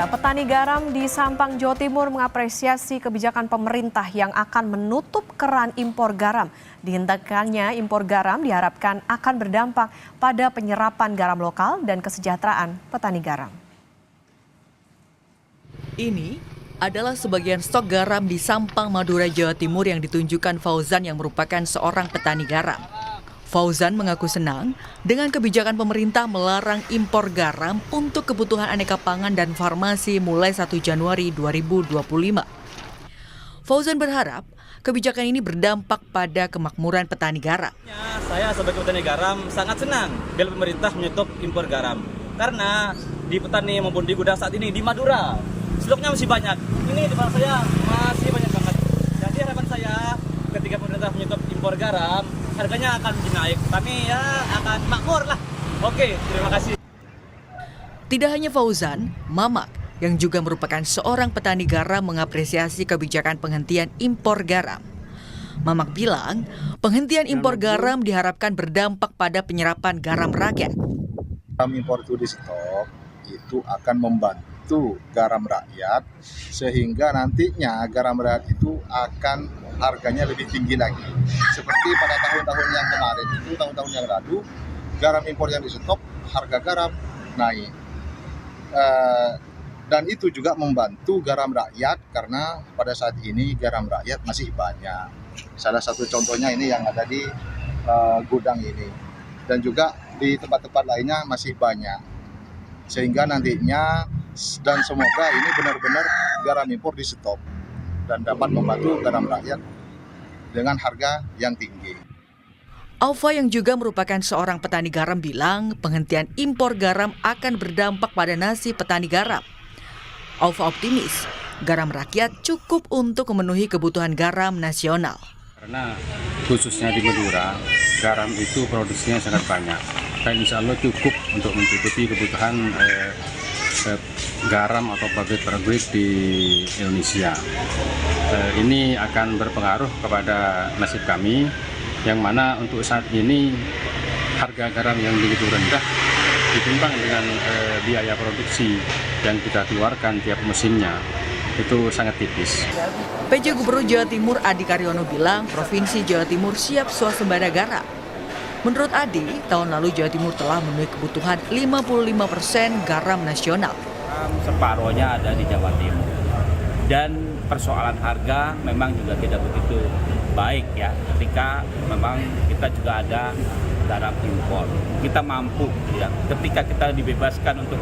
Petani garam di Sampang, Jawa Timur mengapresiasi kebijakan pemerintah yang akan menutup keran impor garam. Dihentikannya impor garam diharapkan akan berdampak pada penyerapan garam lokal dan kesejahteraan petani garam. Ini adalah sebagian stok garam di Sampang, Madura, Jawa Timur yang ditunjukkan Fauzan yang merupakan seorang petani garam. Fauzan mengaku senang dengan kebijakan pemerintah melarang impor garam untuk kebutuhan aneka pangan dan farmasi mulai 1 Januari 2025. Fauzan berharap kebijakan ini berdampak pada kemakmuran petani garam. Saya sebagai petani garam sangat senang bila pemerintah menyetop impor garam. Karena di petani maupun di gudang saat ini di Madura, stoknya masih banyak. Ini di tempat saya masih banyak banget. Jadi harapan saya ketika pemerintah menyetop impor garam, harganya akan naik, tapi ya akan makmur lah. Oke, terima kasih. Tidak hanya Fauzan, Mamak yang juga merupakan seorang petani garam mengapresiasi kebijakan penghentian impor garam. Mamak bilang, penghentian impor garam diharapkan berdampak pada penyerapan garam rakyat. Garam impor itu di stop, itu akan membantu garam rakyat, sehingga nantinya garam rakyat itu akan harganya lebih tinggi lagi. Seperti pada tahun-tahun yang kemarin itu, tahun-tahun yang lalu, garam impor yang di stop, harga garam naik. Dan itu juga membantu garam rakyat karena pada saat ini garam rakyat masih banyak. Salah satu contohnya ini yang ada di gudang ini. Dan juga di tempat-tempat lainnya masih banyak. Sehingga nantinya dan semoga ini benar-benar garam impor di stop dan dapat membantu garam rakyat dengan harga yang tinggi. Aufa yang juga merupakan seorang petani garam bilang penghentian impor garam akan berdampak pada nasib petani garam. Aufa optimis garam rakyat cukup untuk memenuhi kebutuhan garam nasional. Karena khususnya di Madura, garam itu produksinya sangat banyak. Dan insya Allah cukup untuk mencukupi kebutuhan garam atau pabrik-pabrik di Indonesia. Ini akan berpengaruh kepada nasib kami, yang mana untuk saat ini harga garam yang begitu rendah ditimbang dengan biaya produksi yang kita keluarkan tiap musimnya, itu sangat tipis. PJ Gubernur Jawa Timur Adi Karyono bilang Provinsi Jawa Timur siap swasembada garam. Menurut Adi, tahun lalu Jawa Timur telah memenuhi kebutuhan 55% garam nasional. Separohnya ada di Jawa Timur. Dan persoalan harga memang juga tidak begitu baik ya, ketika memang kita juga ada garam impor. Kita mampu ya, ketika kita dibebaskan untuk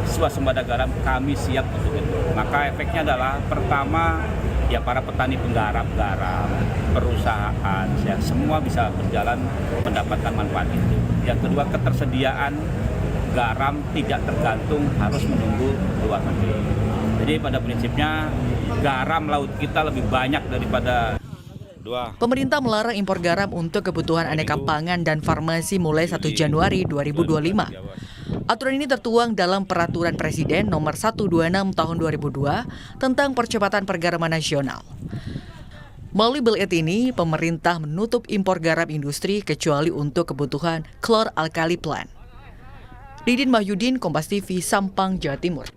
swasembada garam, kami siap untuk itu. Maka efeknya adalah pertama ya para petani penggarap garam, perusahaan ya semua bisa berjalan mendapatkan manfaat itu. Yang kedua, ketersediaan garam tidak tergantung harus menunggu luar negeri. Jadi pada prinsipnya garam laut kita lebih banyak daripada Pemerintah melarang impor garam untuk kebutuhan aneka pangan dan farmasi mulai 1 Januari 2025. Aturan ini tertuang dalam Peraturan Presiden Nomor 126 Tahun 2002 tentang percepatan pergaraman nasional. Melalui Belit ini, pemerintah menutup impor garam industri kecuali untuk kebutuhan klor alkali plant. Didin Mahyudin, Kompas TV, Sampang, Jawa Timur.